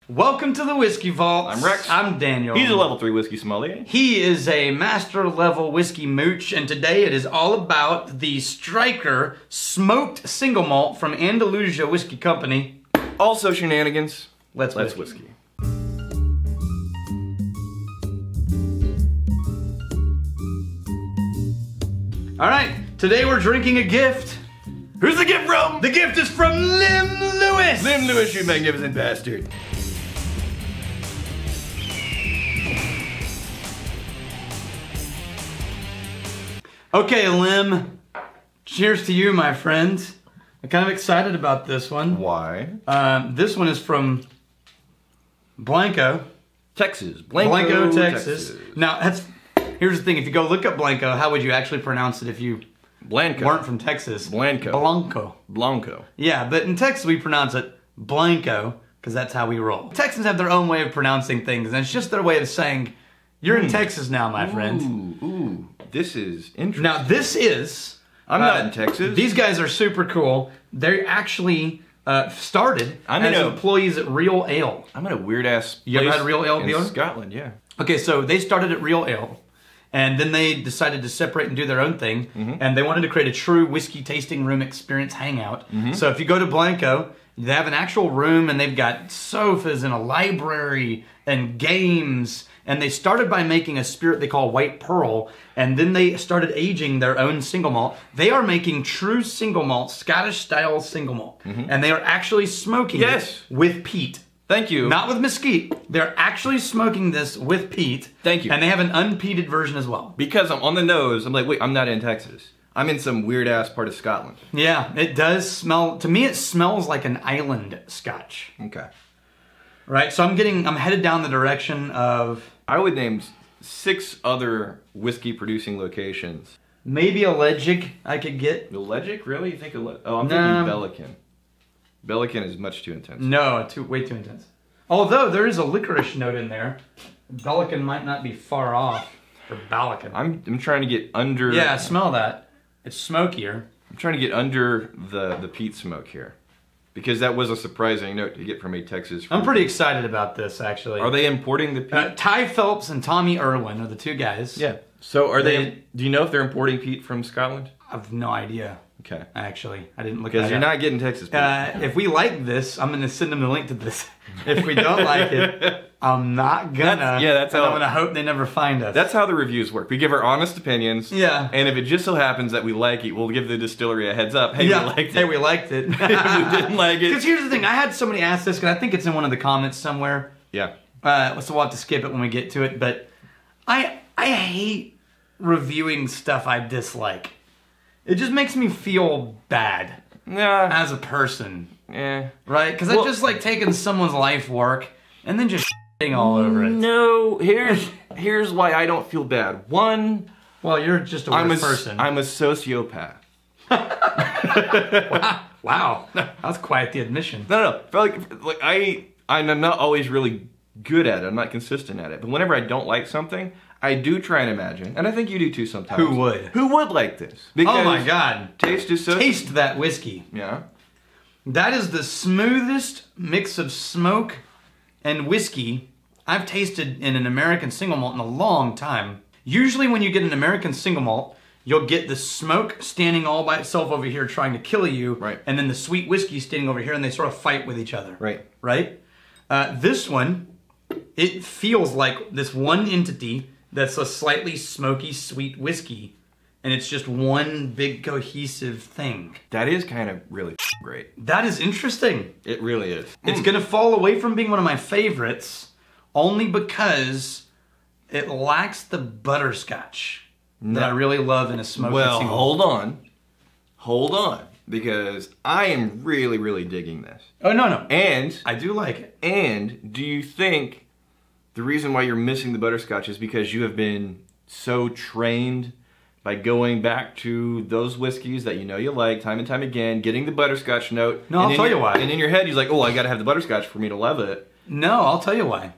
Welcome to the Whiskey Vault. I'm Rex. I'm Daniel. He's a level 3 whiskey sommelier. He is a master level whiskey mooch, and today it is all about the Stryker smoked single malt from Andalusia Whiskey Company. Also shenanigans. Let's whiskey. All right, today we're drinking a gift. Who's the gift from? The gift is from Lim Lewis. Lim Lewis, you magnificent bastard. Okay, Lim. Cheers to you, my friend. I'm kind of excited about this one. Why? This one is from Blanco. Texas. Blanco, Texas. Now, here's the thing. If you go look up Blanco, how would you actually pronounce it if you weren't from Texas? Blanco. Blanco. Yeah, but in Texas we pronounce it Blanco because that's how we roll. Texans have their own way of pronouncing things, and it's just their way of saying, you're in Texas now, my friend. Ooh. This is interesting. Now, this is... I'm not in Texas. These guys are super cool. They actually started as employees at Real Ale. I'm in a weird-ass place. You ever had Real Ale in before? Scotland, yeah. Okay, so they started at Real Ale, and then they decided to separate and do their own thing, and they wanted to create a true whiskey tasting room experience hangout. So if you go to Blanco, they have an actual room, and they've got sofas and a library and games, and they started by making a spirit they call White Pearl, and then they started aging their own single malt. They are making true single malt, Scottish-style single malt, and they are actually smoking it with peat. Thank you. Not with mesquite. They're actually smoking this with peat. Thank you. And they have an unpeated version as well. Because I'm on the nose, I'm like, wait, I'm not in Texas. I'm in some weird-ass part of Scotland. Yeah, it does smell, to me it smells like an Island Scotch. Okay. Right, so I'm headed down the direction of... I would name 6 other whiskey-producing locations. Maybe a Legic I could get. The Legic? Really? You think I'm thinking Bellican. Bellican is much too intense. No, way too intense. Although there is a licorice note in there. Bellican might not be far off. Or Ballican. I'm trying to get under... Yeah, smell that. It's smokier. I'm trying to get under the peat smoke here. Because that was a surprising note to get from a Texas... I'm pretty excited about this, actually. Are they importing the peat? Ty Phelps and Tommy Irwin are the two guys. Yeah. So are they... Do you know if they're importing peat from Scotland? I have no idea. Okay. Actually, I didn't look at it. Because you're not getting Texas peat. If we like this, I'm going to send them the link to this. If we don't like it, I'm not gonna. That's how... I'm going to hope they never find us. That's how the reviews work. We give our honest opinions. Yeah. And if it just so happens that we like it, we'll give the distillery a heads up. Hey, we liked it. Hey, we liked it. If we didn't like it. Because here's the thing. I had somebody ask this, because I think it's in one of the comments somewhere. Yeah. So we'll have to skip it when we get to it. But I hate reviewing stuff I dislike. It just makes me feel bad as a person. Yeah. Right? Because I just like taking someone's life work and then just shitting all over it. No, here's why I don't feel bad. One, well, you're just a weird person. I'm a sociopath. Wow. That's quite the admission. No. I'm not always really good at it. I'm not consistent at it. But whenever I don't like something, I do try and imagine, and I think you do too sometimes. Who would? Who would like this? Because oh my God. Taste is so... Taste that whiskey. Yeah. That is the smoothest mix of smoke and whiskey I've tasted in an American single malt in a long time. Usually when you get an American single malt, you'll get the smoke standing all by itself over here trying to kill you, right? And then the sweet whiskey standing over here, and they sort of fight with each other. Right. Right? This one, it feels like this one entity that's a slightly smoky, sweet whiskey, and it's just one big cohesive thing. That is kind of really great. That is interesting. It really is. It's gonna fall away from being one of my favorites only because it lacks the butterscotch that I really love in a smoky single. Well, hold on, because I am really, really digging this. Oh, no. And I do like it. And do you think the reason why you're missing the butterscotch is because you have been so trained by going back to those whiskeys that you know you like time and time again, getting the butterscotch note. No, I'll tell you why. And in your head, you're like, oh, I gotta have the butterscotch for me to love it. No, I'll tell you why.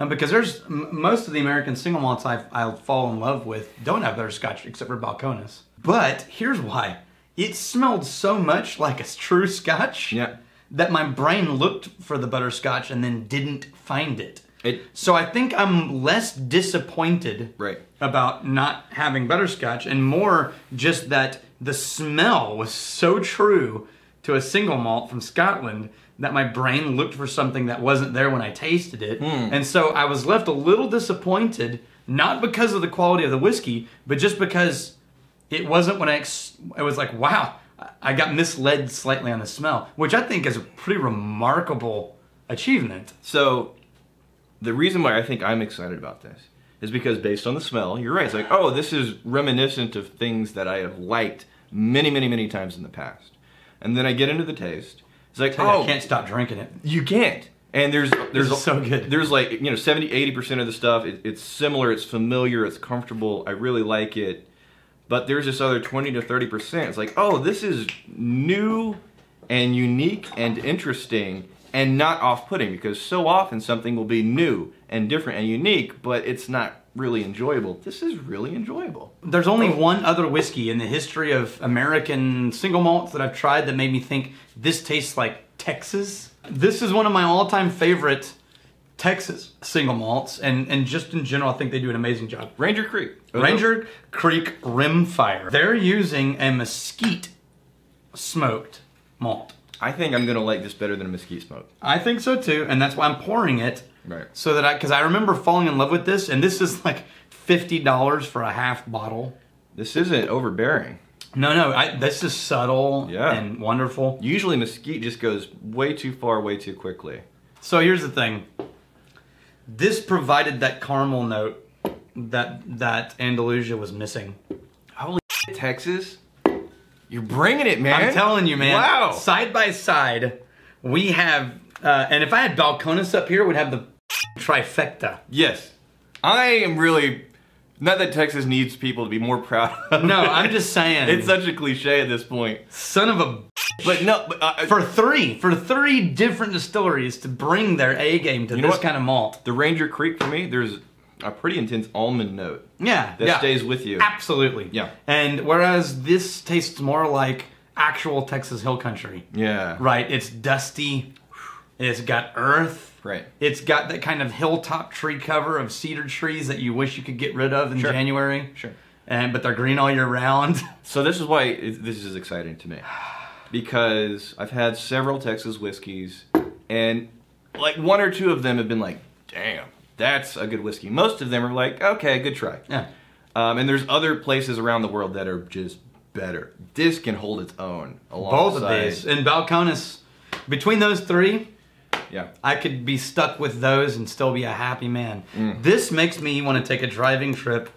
Because there's most of the American single malts I fall in love with don't have butterscotch except for Balcones. But here's why. It smelled so much like a true scotch that my brain looked for the butterscotch and then didn't find it. So I think I'm less disappointed about not having butterscotch and more just that the smell was so true to a single malt from Scotland that my brain looked for something that wasn't there when I tasted it. And so I was left a little disappointed, not because of the quality of the whiskey, but just because it wasn't when it was like, wow, I got misled slightly on the smell, which I think is a pretty remarkable achievement. So the reason why I think I'm excited about this is because based on the smell, you're right. It's like, oh, this is reminiscent of things that I have liked many, many, many times in the past. And then I get into the taste. It's like, oh, I can't stop drinking it. You can't. And there's so good. There's like, 70-80% of the stuff. It's similar. It's familiar. It's comfortable. I really like it. But there's this other 20 to 30%. It's like, oh, this is new and unique and interesting and not off-putting, because so often something will be new and different and unique, but it's not really enjoyable. This is really enjoyable. There's only one other whiskey in the history of American single malts that I've tried that made me think this tastes like Texas. This is one of my all-time favorite Texas single malts, and just in general, I think they do an amazing job. Ranger Creek. Ranger Creek Rimfire. They're using a mesquite smoked malt. I think I'm gonna like this better than a mesquite smoke. I think so too, and that's why I'm pouring it. Right. So that because I remember falling in love with this, and this is like $50 for a half bottle. This isn't overbearing. No, this is subtle and wonderful. Usually mesquite just goes way too far, way too quickly. So here's the thing. This provided that caramel note that Andalusia was missing. Holy shit, Texas. You're bringing it, man. I'm telling you, man. Wow. Side by side, we have, and if I had Balcones up here, we'd have the trifecta. Yes. I am really, not that Texas needs people to be more proud of. No, I'm just saying. It's such a cliche at this point. Son of a But no, for three different distilleries to bring their A game to this kind of malt. The Ranger Creek, for me, there's a pretty intense almond note. Yeah. That stays with you. Absolutely. Yeah. And whereas this tastes more like actual Texas hill country. Yeah. Right. It's dusty. It's got earth. Right. It's got that kind of hilltop tree cover of cedar trees that you wish you could get rid of in January. Sure. But they're green all year round. So this is why this is exciting to me. Because I've had several Texas whiskeys, and like one or two of them have been like, damn, that's a good whiskey. Most of them are like, okay, good try. Yeah. And there's other places around the world that are just better. This can hold its own alongside. Both of these. And Balcones, between those three, yeah, I could be stuck with those and still be a happy man. This makes me want to take a driving trip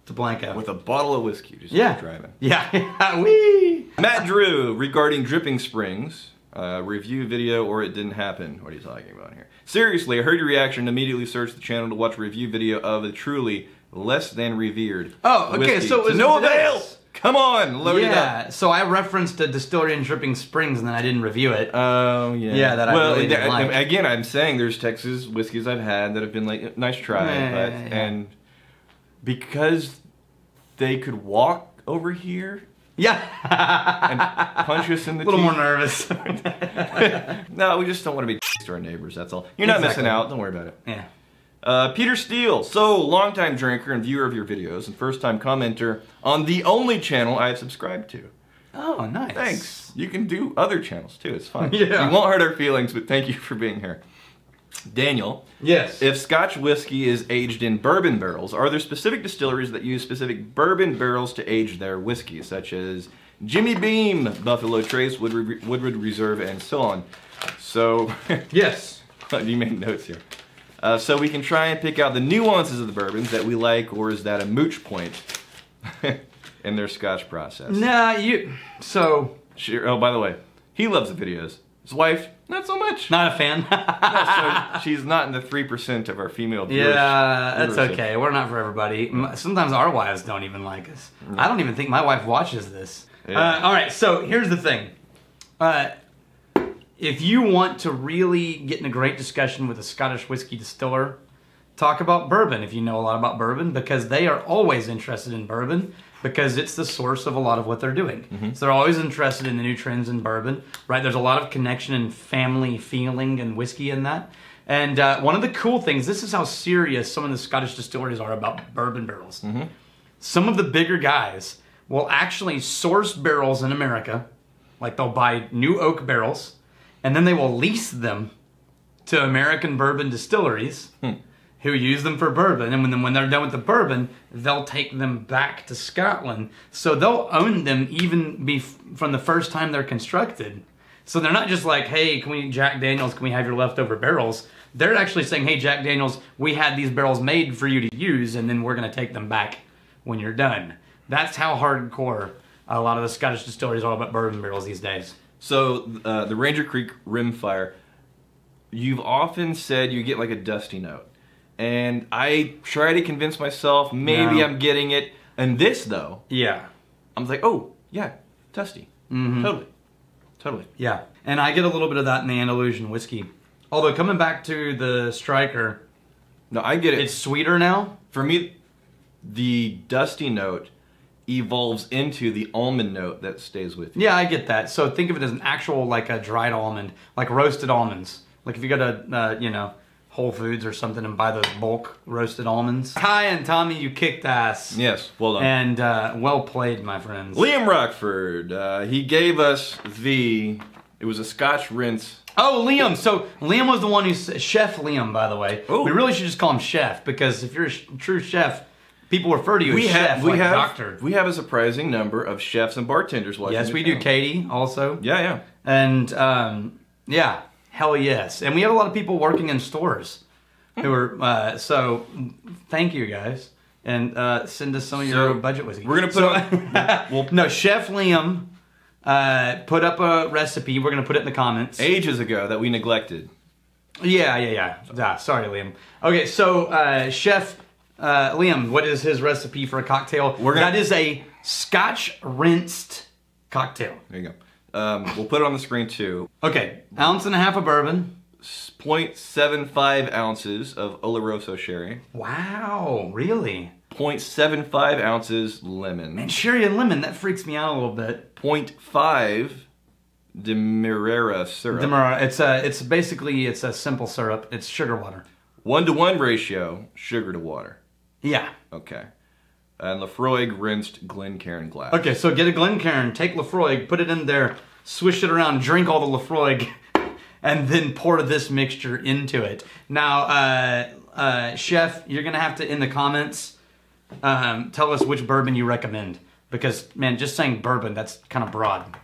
to Blanco. with a bottle of whiskey, just driving. Yeah, wee! Matt Drew, regarding Dripping Springs, review video or it didn't happen. What are you talking about here? Seriously, I heard your reaction and immediately searched the channel to watch a review video of the truly less than revered okay, whiskey. so it was no this. avail! Come on, load it up. Yeah, so I referenced a distillery in Dripping Springs and then I didn't review it. Oh, yeah. Yeah, that I really didn't like. Again, I'm saying there's Texas whiskeys I've had that have been like, nice try, and because they could walk over here and punch us in the teeth. A little more nervous. No, we just don't want to be to our neighbors, that's all. You're not missing out, don't worry about it. Yeah. Peter Steele, so longtime drinker and viewer of your videos and first time commenter on the only channel I have subscribed to. Oh, nice. Thanks. You can do other channels too, it's fine. Yeah. You won't hurt our feelings, but thank you for being here. Daniel. Yes. If Scotch whiskey is aged in bourbon barrels, are there specific distilleries that use specific bourbon barrels to age their whiskey, such as Jimmy Beam, Buffalo Trace, Woodward Reserve, and so on? So, yes. You made notes here. So we can try and pick out the nuances of the bourbons that we like, or is that a mooch point in their Scotch process? Nah, Sure. Oh, by the way, he loves the videos. His wife, not so much. Not a fan. So she's not in the 3% of our female viewers. Yeah, that's okay. We're not for everybody. Sometimes our wives don't even like us. I don't even think my wife watches this. Yeah. All right, so here's the thing. If you want to really get in a great discussion with a Scottish whiskey distiller, talk about bourbon if you know a lot about bourbon, because they are always interested in bourbon. because it's the source of a lot of what they're doing. So they're always interested in the new trends in bourbon, right? There's a lot of connection and family feeling and whiskey in that. And one of the cool things, this is how serious some of the Scottish distilleries are about bourbon barrels. Some of the bigger guys will actually source barrels in America, like they'll buy new oak barrels, and then they will lease them to American bourbon distilleries who use them for bourbon. And when they're done with the bourbon, they'll take them back to Scotland. So they'll own them even from the first time they're constructed. So they're not just like, hey, Jack Daniels, can we have your leftover barrels? They're actually saying, hey, Jack Daniels, we had these barrels made for you to use, and then we're going to take them back when you're done. That's how hardcore a lot of the Scottish distilleries are about bourbon barrels these days. So the Ranger Creek Rimfire, you've often said you get like a dusty note. And I try to convince myself maybe I'm getting it. And this, though, I'm like, oh, yeah, dusty. Totally. Yeah. And I get a little bit of that in the Andalusian whiskey. Although coming back to the Stryker, no, I get it. It's sweeter now. For me, the dusty note evolves into the almond note that stays with you. Yeah, I get that. So think of it as an actual, like a dried almond, like roasted almonds. Like if you go to, Whole Foods or something and buy those bulk roasted almonds. Kai and Tommy, you kicked ass. Yes, well done. And well played, my friends. Liam Rockford, he gave us it was a Scotch rinse. Oh, Liam. So Liam was the one Chef Liam, by the way. Ooh. We really should just call him Chef, because if you're a true chef, people refer to you as chef, doctor. We have a surprising number of chefs and bartenders watching. Yes, we do. Katie also. Yeah. And yeah, hell yes. And we have a lot of people working in stores who are. So thank you guys, and send us some of your budget whiskey. We're gonna put no, Chef Liam put up a recipe. We're gonna put it in the comments. Ages ago that we neglected. Yeah. Sorry, Liam. Okay, so Chef Liam, what is his recipe for a cocktail? That is a Scotch rinsed cocktail. There you go. We'll put it on the screen too. Okay, 1.5 ounces of bourbon. 0.75 ounces of Oloroso sherry. Wow, really? 0.75 ounces lemon. Man, sherry and lemon, that freaks me out a little bit. 0.5 Demerara syrup. Demerara, it's basically a simple syrup. It's sugar water. 1-to-1 ratio, sugar to water. Yeah. Okay. And Lafroig rinsed Glencairn glass. Okay, so get a Glencairn, take Lafroig, put it in there, swish it around, drink all the Lafroig, and then pour this mixture into it. Now, Chef, you're going to have to, in the comments, tell us which bourbon you recommend. Because, man, just saying bourbon, that's kind of broad.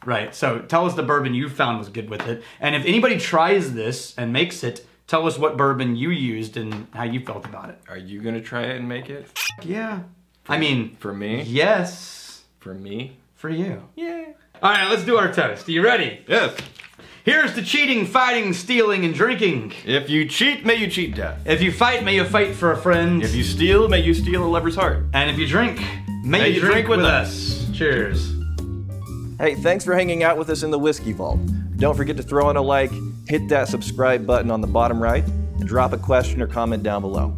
Right, so tell us the bourbon you found was good with it. And if anybody tries this and makes it, tell us what bourbon you used and how you felt about it. Are you going to try it and make it? Yeah. I mean... For me? Yes. For me? For you. Yeah. All right, let's do our toast. Are you ready? Yes. Here's to cheating, fighting, stealing, and drinking. If you cheat, may you cheat death. If you fight, may you fight for a friend. If you steal, may you steal a lover's heart. And if you drink, may you drink with us. Cheers. Hey, thanks for hanging out with us in the Whiskey Vault. Don't forget to throw in a like, hit that subscribe button on the bottom right, and drop a question or comment down below.